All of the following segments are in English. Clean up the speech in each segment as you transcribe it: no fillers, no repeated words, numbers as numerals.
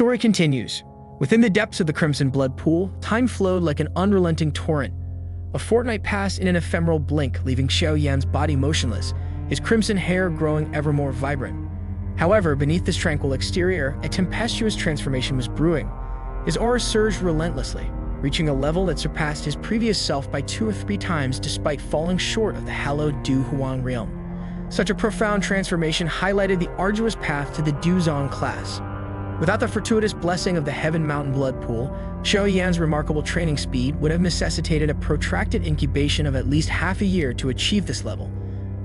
Story continues. Within the depths of the Crimson Blood Pool, time flowed like an unrelenting torrent. A fortnight passed in an ephemeral blink, leaving Xiao Yan's body motionless, his crimson hair growing ever more vibrant. However, beneath this tranquil exterior, a tempestuous transformation was brewing. His aura surged relentlessly, reaching a level that surpassed his previous self by 2 or 3 times despite falling short of the hallowed DOU realm. Such a profound transformation highlighted the arduous path to the ZONG class. Without the fortuitous blessing of the Heaven Mountain Blood Pool, Xiao Yan's remarkable training speed would have necessitated a protracted incubation of at least half a year to achieve this level.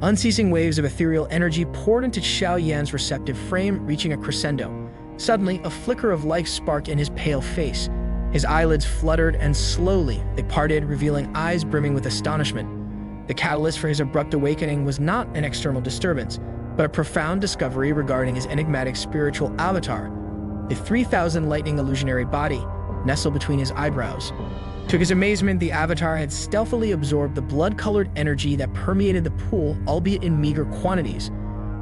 Unceasing waves of ethereal energy poured into Xiao Yan's receptive frame, reaching a crescendo. Suddenly, a flicker of life sparked in his pale face. His eyelids fluttered, and slowly they parted, revealing eyes brimming with astonishment. The catalyst for his abrupt awakening was not an external disturbance, but a profound discovery regarding his enigmatic spiritual avatar. The 3,000 lightning illusionary body nestled between his eyebrows. To his amazement, the avatar had stealthily absorbed the blood-colored energy that permeated the pool, albeit in meager quantities.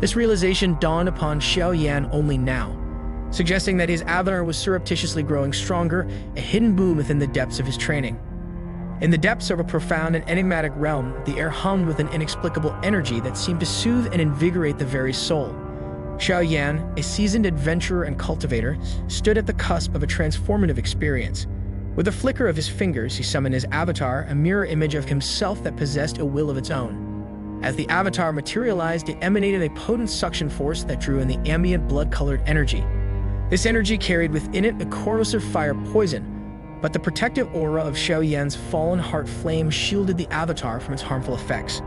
This realization dawned upon Xiao Yan only now, suggesting that his avatar was surreptitiously growing stronger, a hidden boon within the depths of his training. In the depths of a profound and enigmatic realm, the air hummed with an inexplicable energy that seemed to soothe and invigorate the very soul. Xiao Yan, a seasoned adventurer and cultivator, stood at the cusp of a transformative experience. With a flicker of his fingers, he summoned his avatar, a mirror image of himself that possessed a will of its own. As the avatar materialized, it emanated a potent suction force that drew in the ambient blood-colored energy. This energy carried within it a corrosive fire poison, but the protective aura of Xiao Yan's fallen heart flame shielded the avatar from its harmful effects.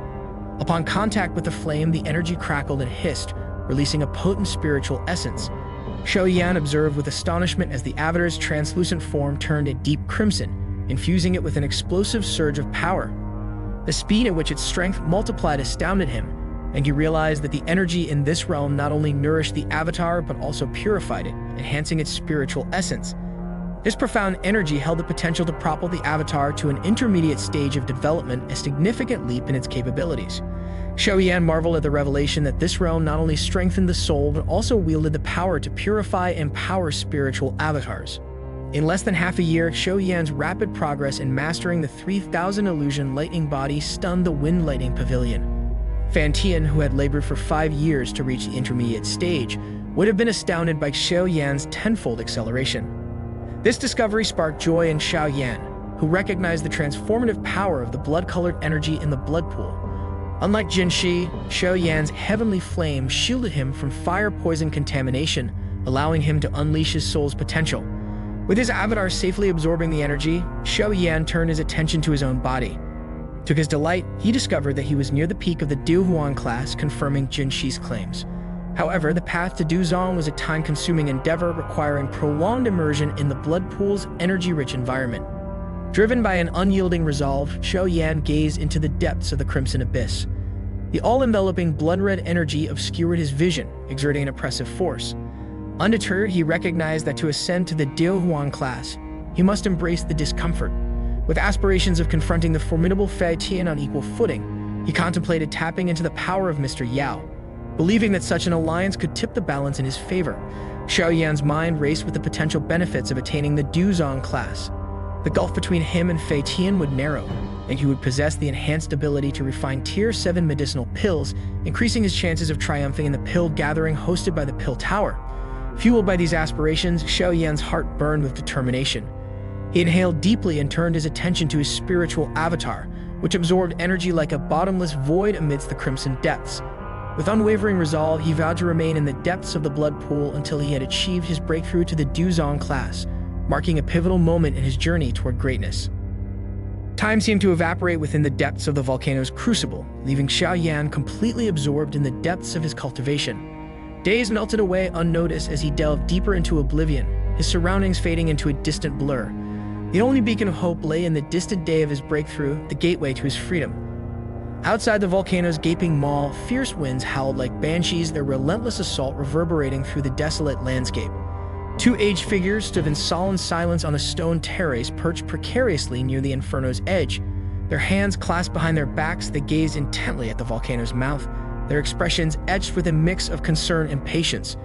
Upon contact with the flame, the energy crackled and hissed, releasing a potent spiritual essence. Xiao Yan observed with astonishment as the avatar's translucent form turned a deep crimson, infusing it with an explosive surge of power. The speed at which its strength multiplied astounded him, and he realized that the energy in this realm not only nourished the avatar but also purified it, enhancing its spiritual essence. This profound energy held the potential to propel the avatar to an intermediate stage of development, a significant leap in its capabilities. Xiao Yan marveled at the revelation that this realm not only strengthened the soul but also wielded the power to purify and empower spiritual avatars. In less than half a year, Xiao Yan's rapid progress in mastering the 3,000 illusion lightning body stunned the Wind Lightning Pavilion. Fan Tian, who had labored for 5 years to reach the intermediate stage, would have been astounded by Xiao Yan's tenfold acceleration. This discovery sparked joy in Xiao Yan, who recognized the transformative power of the blood-colored energy in the blood pool. Unlike Jinshi, Xiao Yan's heavenly flame shielded him from fire-poison contamination, allowing him to unleash his soul's potential. With his avatar safely absorbing the energy, Xiao Yan turned his attention to his own body. To his delight, he discovered that he was near the peak of the DOU class, confirming Jinshi's claims. However, the path to ZONG was a time-consuming endeavor requiring prolonged immersion in the blood pool's energy-rich environment. Driven by an unyielding resolve, Xiao Yan gazed into the depths of the crimson abyss. The all-enveloping blood-red energy obscured his vision, exerting an oppressive force. Undeterred, he recognized that to ascend to the DOU class, he must embrace the discomfort. With aspirations of confronting the formidable Fan Tian on equal footing, he contemplated tapping into the power of Mr. Yao. Believing that such an alliance could tip the balance in his favor, Xiao Yan's mind raced with the potential benefits of attaining the ZONG class. The gulf between him and Fan Tian would narrow, and he would possess the enhanced ability to refine Tier 7 medicinal pills, increasing his chances of triumphing in the pill gathering hosted by the Pill Tower. Fueled by these aspirations, Xiao Yan's heart burned with determination. He inhaled deeply and turned his attention to his spiritual avatar, which absorbed energy like a bottomless void amidst the crimson depths. With unwavering resolve, he vowed to remain in the depths of the blood pool until he had achieved his breakthrough to the ZONG class, marking a pivotal moment in his journey toward greatness. Time seemed to evaporate within the depths of the volcano's crucible, leaving Xiao Yan completely absorbed in the depths of his cultivation. Days melted away unnoticed as he delved deeper into oblivion, his surroundings fading into a distant blur. The only beacon of hope lay in the distant day of his breakthrough, the gateway to his freedom. Outside the volcano's gaping maw, fierce winds howled like banshees, their relentless assault reverberating through the desolate landscape. 2 aged figures stood in solemn silence on a stone terrace perched precariously near the inferno's edge. Their hands clasped behind their backs, they gazed intently at the volcano's mouth, their expressions etched with a mix of concern and patience.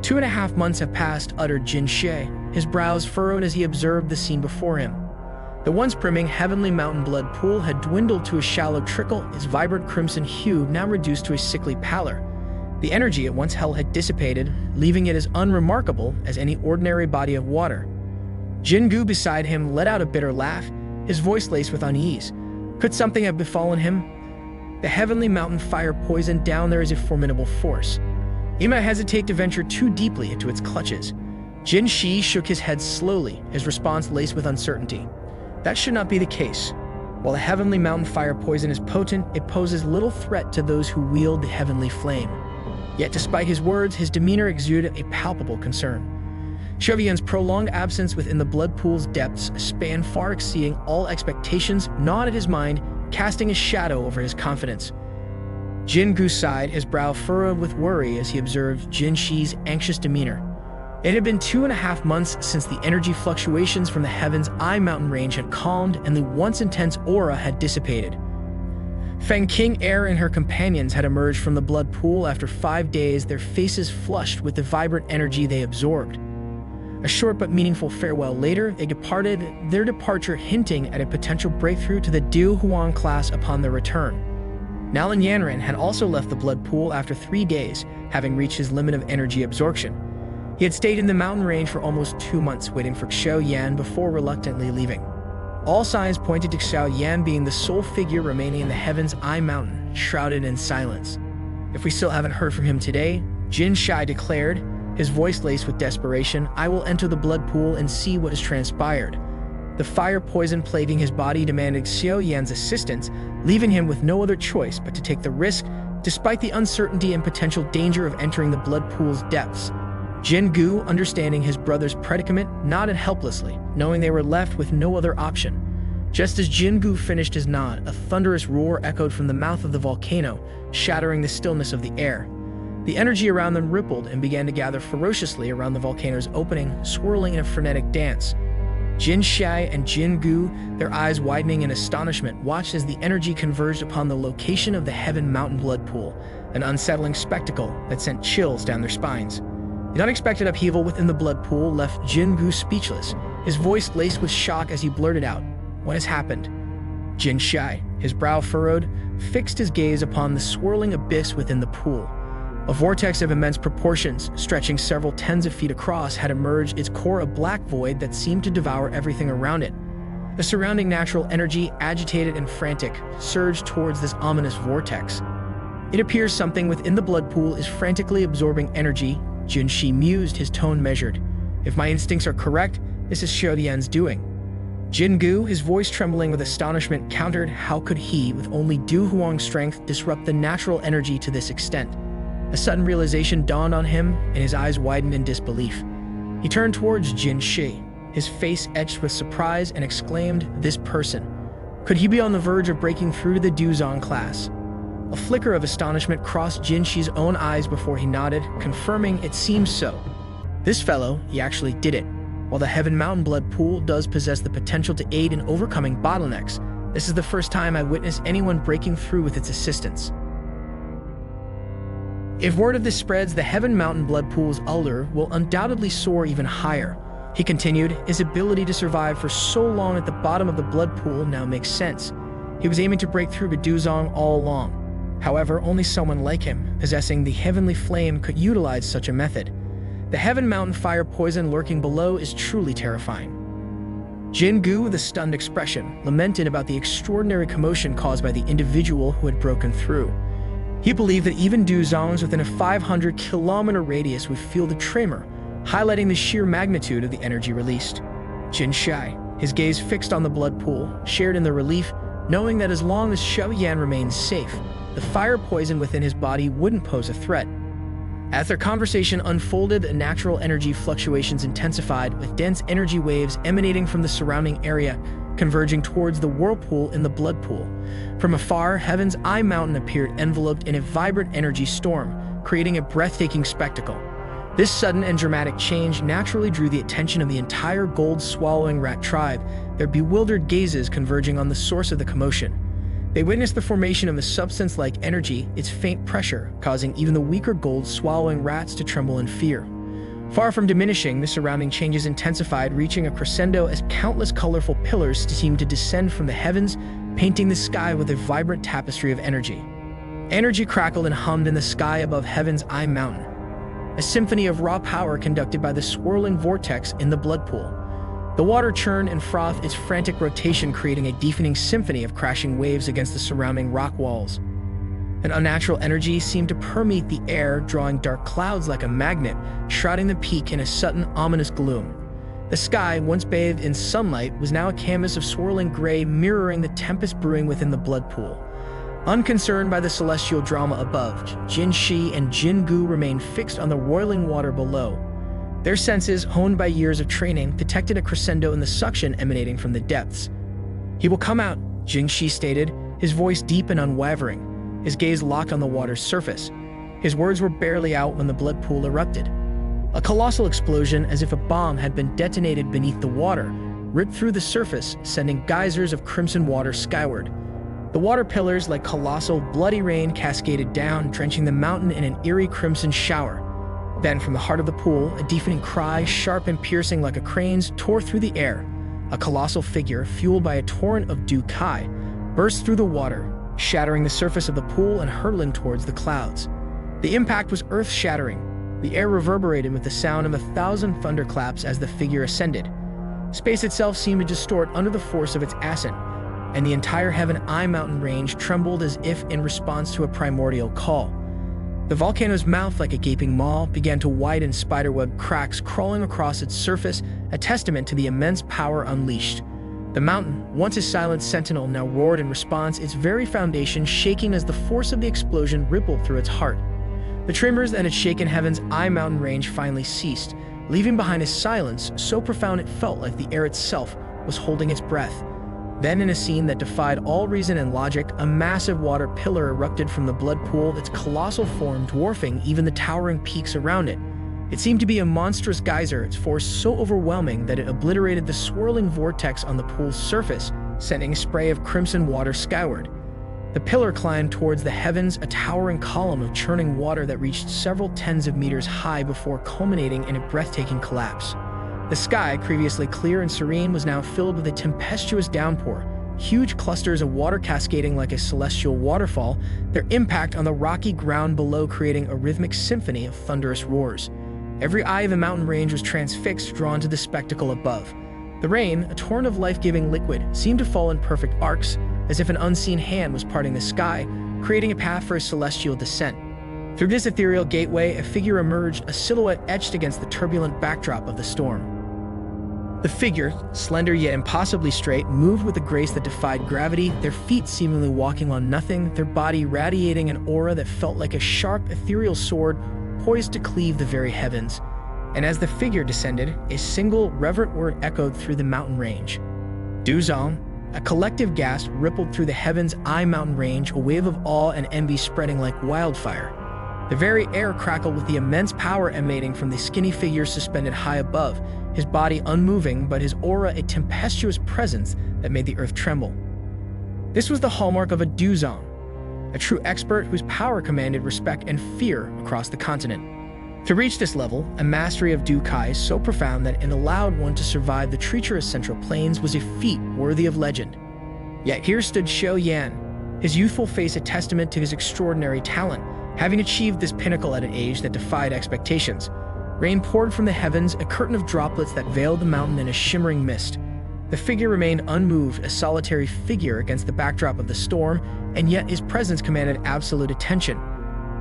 2.5 months have passed, uttered Jin Shi, his brows furrowed as he observed the scene before him. The once brimming heavenly mountain blood pool had dwindled to a shallow trickle, its vibrant crimson hue now reduced to a sickly pallor. The energy it once held had dissipated, leaving it as unremarkable as any ordinary body of water. Jingu beside him let out a bitter laugh, his voice laced with unease. Could something have befallen him? The heavenly mountain fire poisoned down there is a formidable force. He might hesitate to venture too deeply into its clutches. Jin Shi shook his head slowly, his response laced with uncertainty. That should not be the case. While the heavenly mountain fire poison is potent, it poses little threat to those who wield the heavenly flame. Yet despite his words, his demeanor exuded a palpable concern. Xiao Yan's prolonged absence within the blood pool's depths, a span far exceeding all expectations, gnawed at his mind, casting a shadow over his confidence. Jin Gu sighed, his brow furrowed with worry as he observed Jin Shi's anxious demeanor. It had been 2.5 months since the energy fluctuations from the Heaven's Eye mountain range had calmed and the once intense aura had dissipated. Feng King Air and her companions had emerged from the blood pool after 5 days, their faces flushed with the vibrant energy they absorbed. A short but meaningful farewell later, they departed, their departure hinting at a potential breakthrough to the DOU class upon their return. Nalan Yanran had also left the blood pool after 3 days, having reached his limit of energy absorption. He had stayed in the mountain range for almost 2 months, waiting for Xiao Yan before reluctantly leaving. All signs pointed to Xiao Yan being the sole figure remaining in the Heaven's Eye mountain, shrouded in silence. If we still haven't heard from him today, Jin Shi declared, his voice laced with desperation, I will enter the blood pool and see what has transpired. The fire poison plaguing his body demanded Xiao Yan's assistance, leaving him with no other choice but to take the risk, despite the uncertainty and potential danger of entering the blood pool's depths. Jin Gu, understanding his brother's predicament, nodded helplessly, knowing they were left with no other option. Just as Jin Gu finished his nod, a thunderous roar echoed from the mouth of the volcano, shattering the stillness of the air. The energy around them rippled and began to gather ferociously around the volcano's opening, swirling in a frenetic dance. Jin Shi and Jin Gu, their eyes widening in astonishment, watched as the energy converged upon the location of the Heaven Mountain blood pool, an unsettling spectacle that sent chills down their spines. The unexpected upheaval within the blood pool left Jin Gu speechless, his voice laced with shock as he blurted out, What has happened? Jin Shi, his brow furrowed, fixed his gaze upon the swirling abyss within the pool. A vortex of immense proportions, stretching several tens of feet across, had emerged, its core a black void that seemed to devour everything around it. The surrounding natural energy, agitated and frantic, surged towards this ominous vortex. It appears something within the blood pool is frantically absorbing energy, Jin Shi mused, his tone measured. If my instincts are correct, this is Xiao Yan's doing. Jin Gu, his voice trembling with astonishment, countered, how could he, with only Du Huang's strength, disrupt the natural energy to this extent? A sudden realization dawned on him, and his eyes widened in disbelief. He turned towards Jin Shi, his face etched with surprise, and exclaimed, this person. Could he be on the verge of breaking through to the ZONG class? A flicker of astonishment crossed Jin Shi's own eyes before he nodded, confirming it seems so. This fellow, he actually did it. While the Heaven Mountain blood pool does possess the potential to aid in overcoming bottlenecks, this is the first time I witnessed anyone breaking through with its assistance. If word of this spreads, the Heaven Mountain blood pool's allure will undoubtedly soar even higher. He continued, his ability to survive for so long at the bottom of the blood pool now makes sense. He was aiming to break through to ZONG all along. However, only someone like him, possessing the heavenly flame, could utilize such a method. The Heaven Mountain fire poison lurking below is truly terrifying. Jin Gu, with a stunned expression, lamented about the extraordinary commotion caused by the individual who had broken through. He believed that even ZONGs within a 500-kilometer radius would feel the tremor, highlighting the sheer magnitude of the energy released. Jin Shi, his gaze fixed on the blood pool, shared in the relief, knowing that as long as Xiao Yan remained safe, the fire poison within his body wouldn't pose a threat. As their conversation unfolded, the natural energy fluctuations intensified, with dense energy waves emanating from the surrounding area, converging towards the whirlpool in the blood pool. From afar, Heaven's Eye Mountain appeared enveloped in a vibrant energy storm, creating a breathtaking spectacle. This sudden and dramatic change naturally drew the attention of the entire gold-swallowing rat tribe, their bewildered gazes converging on the source of the commotion. They witnessed the formation of a substance like energy, its faint pressure causing even the weaker gold-swallowing rats to tremble in fear. Far from diminishing, the surrounding changes intensified, reaching a crescendo as countless colorful pillars seemed to descend from the heavens, painting the sky with a vibrant tapestry of energy. Energy crackled and hummed in the sky above Heaven's Eye Mountain, a symphony of raw power conducted by the swirling vortex in the blood pool. The water churned and frothed, its frantic rotation creating a deafening symphony of crashing waves against the surrounding rock walls. An unnatural energy seemed to permeate the air, drawing dark clouds like a magnet, shrouding the peak in a sudden, ominous gloom. The sky, once bathed in sunlight, was now a canvas of swirling gray, mirroring the tempest brewing within the blood pool. Unconcerned by the celestial drama above, Jin Shi and Jin Gu remained fixed on the roiling water below. Their senses, honed by years of training, detected a crescendo in the suction emanating from the depths. "He will come out," Jin Shi stated, his voice deep and unwavering, his gaze locked on the water's surface. His words were barely out when the blood pool erupted. A colossal explosion, as if a bomb had been detonated beneath the water, ripped through the surface, sending geysers of crimson water skyward. The water pillars, like colossal, bloody rain, cascaded down, drenching the mountain in an eerie crimson shower. Then, from the heart of the pool, a deafening cry, sharp and piercing like a crane's, tore through the air. A colossal figure, fueled by a torrent of DOU, burst through the water, shattering the surface of the pool and hurtling towards the clouds. The impact was earth-shattering. The air reverberated with the sound of 1,000 thunderclaps as the figure ascended. Space itself seemed to distort under the force of its ascent, and the entire Heaven Eye mountain range trembled as if in response to a primordial call. The volcano's mouth, like a gaping maw, began to widen, spiderweb cracks crawling across its surface, a testament to the immense power unleashed. The mountain, once a silent sentinel, now roared in response, its very foundation shaking as the force of the explosion rippled through its heart. The tremors that had shaken Heaven's Eye mountain range finally ceased, leaving behind a silence so profound it felt like the air itself was holding its breath. Then, in a scene that defied all reason and logic, a massive water pillar erupted from the blood pool, its colossal form dwarfing even the towering peaks around it. It seemed to be a monstrous geyser, its force so overwhelming that it obliterated the swirling vortex on the pool's surface, sending a spray of crimson water skyward. The pillar climbed towards the heavens, a towering column of churning water that reached several tens of meters high before culminating in a breathtaking collapse. The sky, previously clear and serene, was now filled with a tempestuous downpour, huge clusters of water cascading like a celestial waterfall, their impact on the rocky ground below creating a rhythmic symphony of thunderous roars. Every eye of the mountain range was transfixed, drawn to the spectacle above. The rain, a torrent of life-giving liquid, seemed to fall in perfect arcs, as if an unseen hand was parting the sky, creating a path for a celestial descent. Through this ethereal gateway, a figure emerged, a silhouette etched against the turbulent backdrop of the storm. The figure, slender yet impossibly straight, moved with a grace that defied gravity, their feet seemingly walking on nothing, their body radiating an aura that felt like a sharp, ethereal sword poised to cleave the very heavens. And as the figure descended, a single, reverent word echoed through the mountain range. ZONG. A collective gasp rippled through the Heaven's Eye mountain range, a wave of awe and envy spreading like wildfire. The very air crackled with the immense power emanating from the skinny figure suspended high above, his body unmoving, but his aura a tempestuous presence that made the earth tremble. This was the hallmark of a ZONG, a true expert whose power commanded respect and fear across the continent. To reach this level, a mastery of DOU so profound that it allowed one to survive the treacherous central plains was a feat worthy of legend. Yet here stood Xiao Yan, his youthful face a testament to his extraordinary talent, having achieved this pinnacle at an age that defied expectations. Rain poured from the heavens, a curtain of droplets that veiled the mountain in a shimmering mist. The figure remained unmoved, a solitary figure against the backdrop of the storm, and yet his presence commanded absolute attention.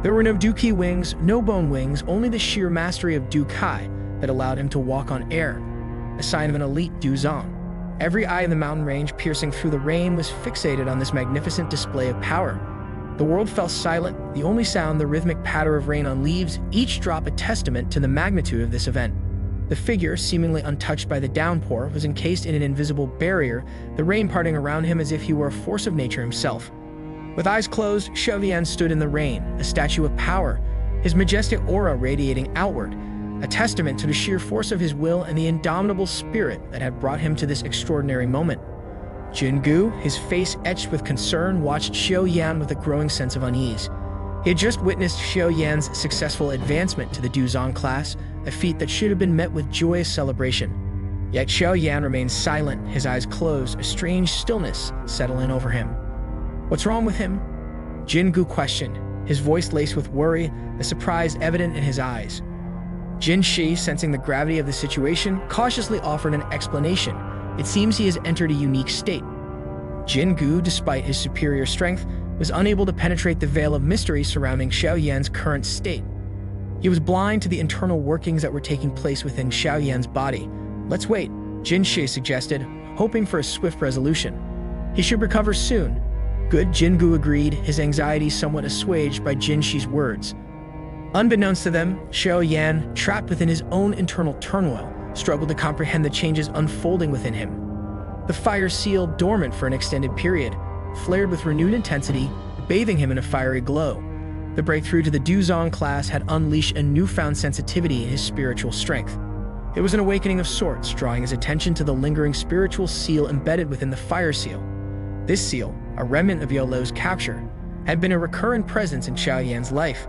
There were no DOU wings, no bone wings, only the sheer mastery of DOU that allowed him to walk on air, a sign of an elite ZONG. Every eye in the mountain range, piercing through the rain, was fixated on this magnificent display of power. The world fell silent, the only sound the rhythmic patter of rain on leaves, each drop a testament to the magnitude of this event. The figure, seemingly untouched by the downpour, was encased in an invisible barrier, the rain parting around him as if he were a force of nature himself. With eyes closed, Xiao Yan stood in the rain, a statue of power, his majestic aura radiating outward, a testament to the sheer force of his will and the indomitable spirit that had brought him to this extraordinary moment. Jin Gu, his face etched with concern, watched Xiao Yan with a growing sense of unease. He had just witnessed Xiao Yan's successful advancement to the ZONG class, a feat that should have been met with joyous celebration. Yet Xiao Yan remained silent, his eyes closed, a strange stillness settling over him. "What's wrong with him?" Jin Gu questioned, his voice laced with worry, the surprise evident in his eyes. Jin Shi, sensing the gravity of the situation, cautiously offered an explanation. "It seems he has entered a unique state." Jin Gu, despite his superior strength, was unable to penetrate the veil of mystery surrounding Xiao Yan's current state. He was blind to the internal workings that were taking place within Xiao Yan's body. "Let's wait," Jin Shi suggested, hoping for a swift resolution. "He should recover soon." "Good," Jin Gu agreed, his anxiety somewhat assuaged by Jin Shi's words. Unbeknownst to them, Xiao Yan, trapped within his own internal turmoil, struggled to comprehend the changes unfolding within him. The fire seal, dormant for an extended period, flared with renewed intensity, bathing him in a fiery glow. The breakthrough to the ZONG class had unleashed a newfound sensitivity in his spiritual strength. It was an awakening of sorts, drawing his attention to the lingering spiritual seal embedded within the fire seal. This seal, a remnant of You's capture, had been a recurrent presence in Xiao Yan's life.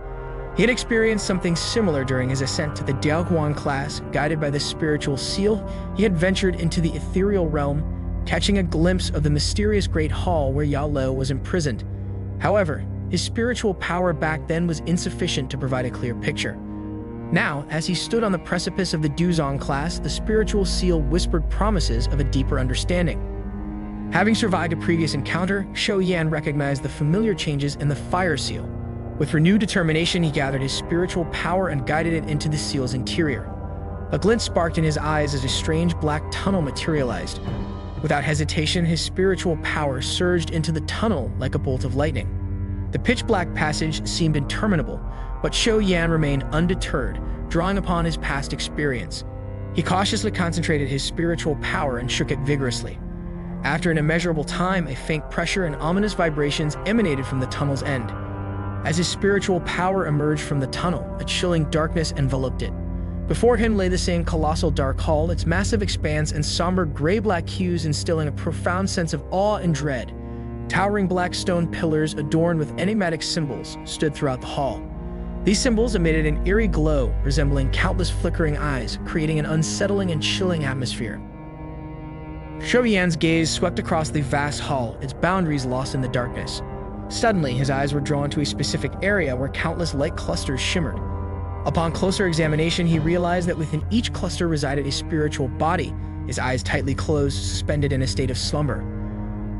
He had experienced something similar during his ascent to the DOU class. Guided by this spiritual seal, he had ventured into the ethereal realm, catching a glimpse of the mysterious great hall where Yao was imprisoned. However, his spiritual power back then was insufficient to provide a clear picture. Now, as he stood on the precipice of the ZONG class, the spiritual seal whispered promises of a deeper understanding. Having survived a previous encounter, Xiao Yan recognized the familiar changes in the fire seal. With renewed determination, he gathered his spiritual power and guided it into the seal's interior. A glint sparked in his eyes as a strange black tunnel materialized. Without hesitation, his spiritual power surged into the tunnel like a bolt of lightning. The pitch-black passage seemed interminable, but Xiao Yan remained undeterred, drawing upon his past experience. He cautiously concentrated his spiritual power and shook it vigorously. After an immeasurable time, a faint pressure and ominous vibrations emanated from the tunnel's end. As his spiritual power emerged from the tunnel, a chilling darkness enveloped it. Before him lay the same colossal dark hall, its massive expanse and somber gray-black hues instilling a profound sense of awe and dread. Towering black stone pillars adorned with enigmatic symbols stood throughout the hall. These symbols emitted an eerie glow, resembling countless flickering eyes, creating an unsettling and chilling atmosphere. Xiao Yan's gaze swept across the vast hall, its boundaries lost in the darkness. Suddenly, his eyes were drawn to a specific area where countless light clusters shimmered. Upon closer examination, he realized that within each cluster resided a spiritual body, his eyes tightly closed, suspended in a state of slumber.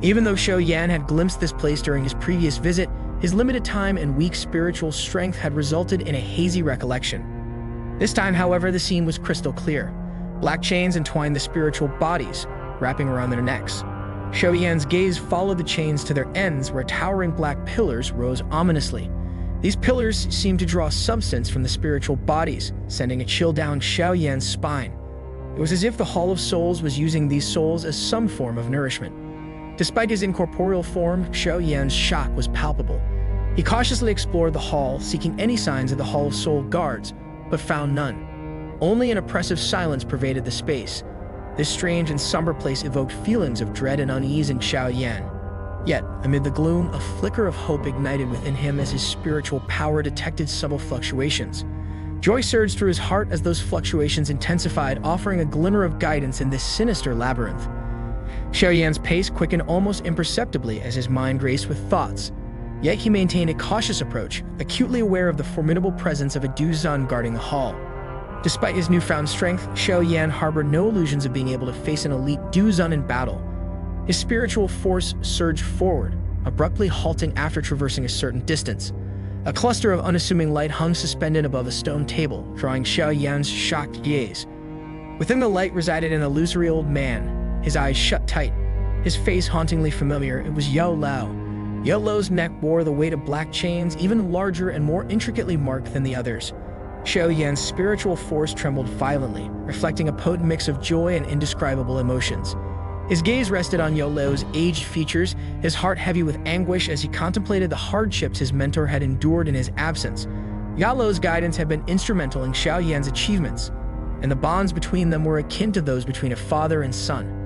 Even though Xiao Yan had glimpsed this place during his previous visit, his limited time and weak spiritual strength had resulted in a hazy recollection. This time, however, the scene was crystal clear. Black chains entwined the spiritual bodies, wrapping around their necks. Xiao Yan's gaze followed the chains to their ends, where towering black pillars rose ominously. These pillars seemed to draw substance from the spiritual bodies, sending a chill down Xiao Yan's spine. It was as if the Hall of Souls was using these souls as some form of nourishment. Despite his incorporeal form, Xiao Yan's shock was palpable. He cautiously explored the hall, seeking any signs of the Hall of Soul guards, but found none. Only an oppressive silence pervaded the space. This strange and somber place evoked feelings of dread and unease in Xiao Yan. Yet, amid the gloom, a flicker of hope ignited within him as his spiritual power detected subtle fluctuations. Joy surged through his heart as those fluctuations intensified, offering a glimmer of guidance in this sinister labyrinth. Xiao Yan's pace quickened almost imperceptibly as his mind raced with thoughts. Yet he maintained a cautious approach, acutely aware of the formidable presence of a DOU guarding the hall. Despite his newfound strength, Xiao Yan harbored no illusions of being able to face an elite DOU in battle. His spiritual force surged forward, abruptly halting after traversing a certain distance. A cluster of unassuming light hung suspended above a stone table, drawing Xiao Yan's shocked gaze. Within the light resided an illusory old man, his eyes shut tight, his face hauntingly familiar. It was Yao Lao. Yao Lao's neck bore the weight of black chains, even larger and more intricately marked than the others. Xiao Yan's spiritual force trembled violently, reflecting a potent mix of joy and indescribable emotions. His gaze rested on Yao Lao's aged features, his heart heavy with anguish as he contemplated the hardships his mentor had endured in his absence. Yao Lao's guidance had been instrumental in Xiao Yan's achievements, and the bonds between them were akin to those between a father and son.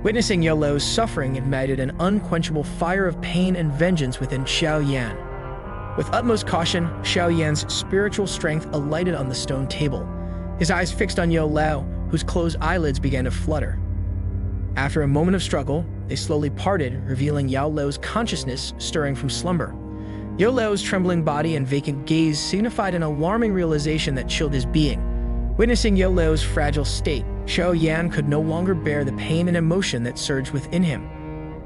Witnessing Yao Lao's suffering ignited an unquenchable fire of pain and vengeance within Xiao Yan. With utmost caution, Xiao Yan's spiritual strength alighted on the stone table. his eyes fixed on Yo Lao, whose closed eyelids began to flutter. After a moment of struggle, they slowly parted, revealing Yao Lao's consciousness stirring from slumber. Yo Lao's trembling body and vacant gaze signified an alarming realization that chilled his being. Witnessing Yo Lao's fragile state, Xiao Yan could no longer bear the pain and emotion that surged within him.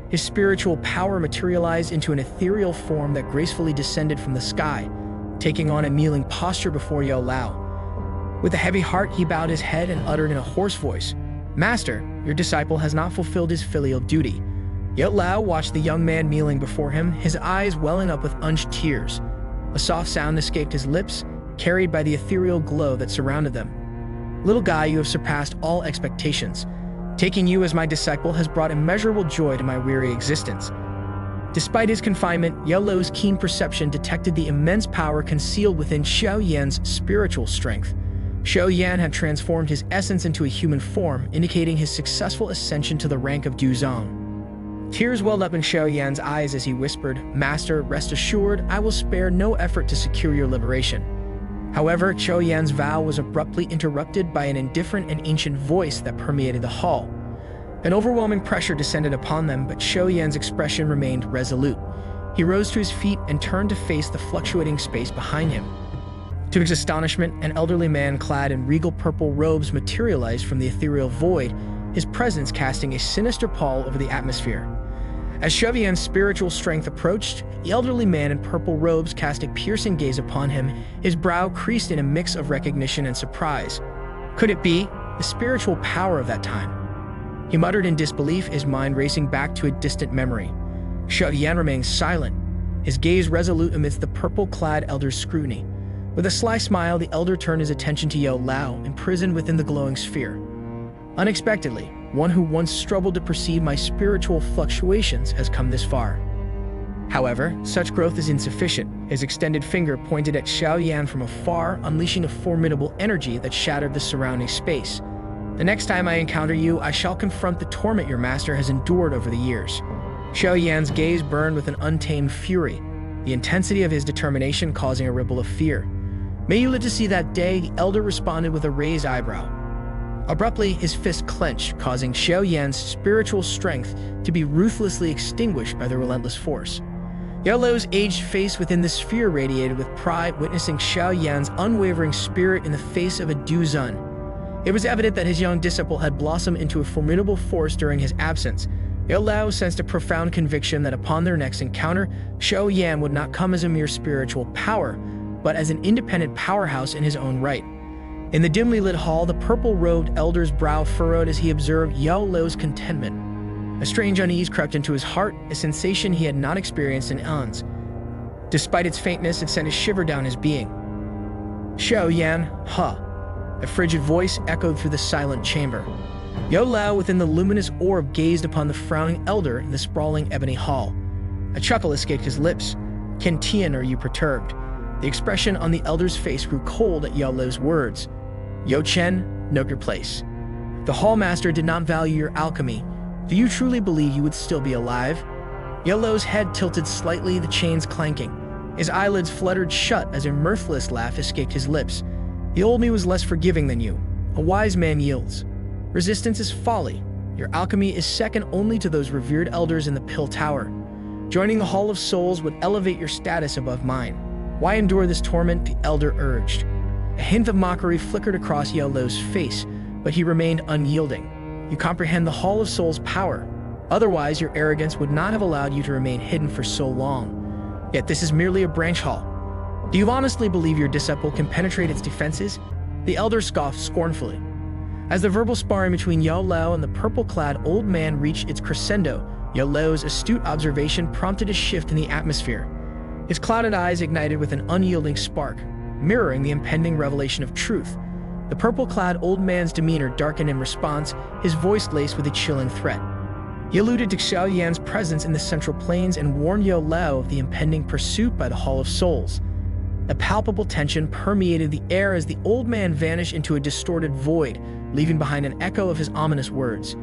His spiritual power materialized into an ethereal form that gracefully descended from the sky, taking on a kneeling posture before Yo Lao. With a heavy heart, he bowed his head and uttered in a hoarse voice, "Master, your disciple has not fulfilled his filial duty." Yo Lao watched the young man kneeling before him, his eyes welling up with unshed tears. A soft sound escaped his lips, carried by the ethereal glow that surrounded them. "Little guy, you have surpassed all expectations. Taking you as my disciple has brought immeasurable joy to my weary existence." Despite his confinement, Yo Lao's keen perception detected the immense power concealed within Xiao Yan's spiritual strength. Xiao Yan had transformed his essence into a human form, indicating his successful ascension to the rank of ZONG. Tears welled up in Xiao Yan's eyes as he whispered, "Master, rest assured, I will spare no effort to secure your liberation." However, Xiao Yan's vow was abruptly interrupted by an indifferent and ancient voice that permeated the hall. An overwhelming pressure descended upon them, but Xiao Yan's expression remained resolute. He rose to his feet and turned to face the fluctuating space behind him. To his astonishment, an elderly man clad in regal purple robes materialized from the ethereal void, his presence casting a sinister pall over the atmosphere. As Xiao Yan's spiritual strength approached, the elderly man in purple robes cast a piercing gaze upon him, his brow creased in a mix of recognition and surprise. Could it be the spiritual power of that time? He muttered in disbelief, his mind racing back to a distant memory. Xiao Yan remained silent, his gaze resolute amidst the purple-clad elder's scrutiny. With a sly smile, the elder turned his attention to Yo Lao, imprisoned within the glowing sphere. "Unexpectedly, one who once struggled to perceive my spiritual fluctuations has come this far." However, such growth is insufficient. His extended finger pointed at Xiao Yan from afar, unleashing a formidable energy that shattered the surrounding space. "The next time I encounter you, I shall confront the torment your master has endured over the years." Xiao Yan's gaze burned with an untamed fury, the intensity of his determination causing a ripple of fear. "May you live to see that day," the elder responded with a raised eyebrow. Abruptly, his fist clenched, causing Xiao Yan's spiritual strength to be ruthlessly extinguished by the relentless force. Yo Lao's aged face within the sphere radiated with pride, witnessing Xiao Yan's unwavering spirit in the face of a DOU. It was evident that his young disciple had blossomed into a formidable force during his absence. Yo Lao sensed a profound conviction that upon their next encounter, Xiao Yan would not come as a mere spiritual power, but as an independent powerhouse in his own right. In the dimly lit hall, the purple-robed elder's brow furrowed as he observed Yo Lao's contentment. A strange unease crept into his heart, a sensation he had not experienced in eons. Despite its faintness, it sent a shiver down his being. "Xiao Yan, huh?" A frigid voice echoed through the silent chamber. Yo Lao, within the luminous orb, gazed upon the frowning elder in the sprawling ebony hall. A chuckle escaped his lips. "Can Tian, are you perturbed?" The expression on the elder's face grew cold at Yo Lao's words. "Yo Chen, note your place. The hall master did not value your alchemy. Do you truly believe you would still be alive?" Yo Lao's head tilted slightly, the chains clanking. His eyelids fluttered shut as a mirthless laugh escaped his lips. "The old me was less forgiving than you. A wise man yields. Resistance is folly. Your alchemy is second only to those revered elders in the Pill Tower. Joining the Hall of Souls would elevate your status above mine. Why endure this torment?" the elder urged. A hint of mockery flickered across Yo Lao's face, but he remained unyielding. "You comprehend the Hall of Souls' power. Otherwise, your arrogance would not have allowed you to remain hidden for so long. Yet this is merely a branch hall. Do you honestly believe your disciple can penetrate its defenses?" The elder scoffed scornfully. As the verbal sparring between Yo Lao and the purple-clad old man reached its crescendo, Yo Lao's astute observation prompted a shift in the atmosphere. His clouded eyes ignited with an unyielding spark, mirroring the impending revelation of truth. The purple-clad old man's demeanor darkened in response, his voice laced with a chilling threat. He alluded to Xiao Yan's presence in the Central Plains and warned Yo Lao of the impending pursuit by the Hall of Souls. A palpable tension permeated the air as the old man vanished into a distorted void, leaving behind an echo of his ominous words.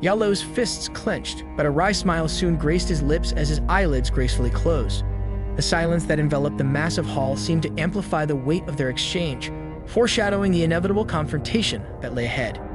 Yo Lao's fists clenched, but a wry smile soon graced his lips as his eyelids gracefully closed. The silence that enveloped the massive hall seemed to amplify the weight of their exchange, foreshadowing the inevitable confrontation that lay ahead.